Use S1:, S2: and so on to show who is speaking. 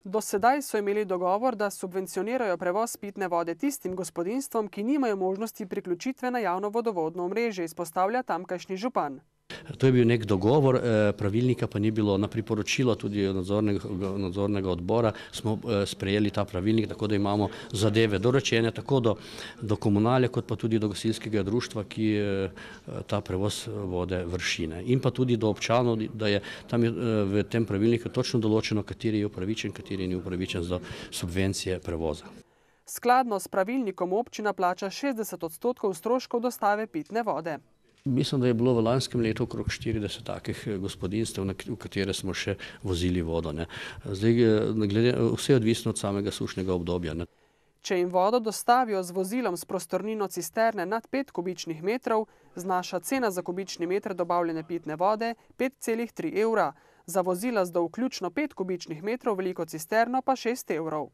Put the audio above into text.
S1: Do sedaj so imeli dogovor, da subvencionirajo prevoz pitne vode tistim gospodinjstvom, ki nimajo možnosti priključitve na javno vodovodno omrežje, izpostavlja tamkajšnji župan.
S2: To je bil nek dogovor, pravilnika pa ni bilo. Na priporočilo tudi nadzornega odbora smo sprejeli ta pravilnik, tako da imamo zadeve dorečene tako do komunalije, kot pa tudi do gasilskega društva, ki ta prevoz vode vrši. In pa tudi do občanov, da je tam v tem pravilniku točno določeno, kateri je upravičen, kateri ni upravičen za subvencije prevoza.
S1: Skladno s pravilnikom občina plača 60% stroškov dostave pitne vode.
S2: Mislim, da je bilo v lanskem letu okrog 40 takih gospodinjstev, v katere smo še vozili vodo. Zdaj, vse je odvisno od samega sušnega obdobja.
S1: Če jim vodo dostavijo z vozilom s prostornino cisterne nad 5 kubičnih metrov, znaša cena za kubični meter dobavljene pitne vode 5,3 evra. Za vozila z do vključno 5 kubičnih metrov veliko cisterno pa 6 evrov.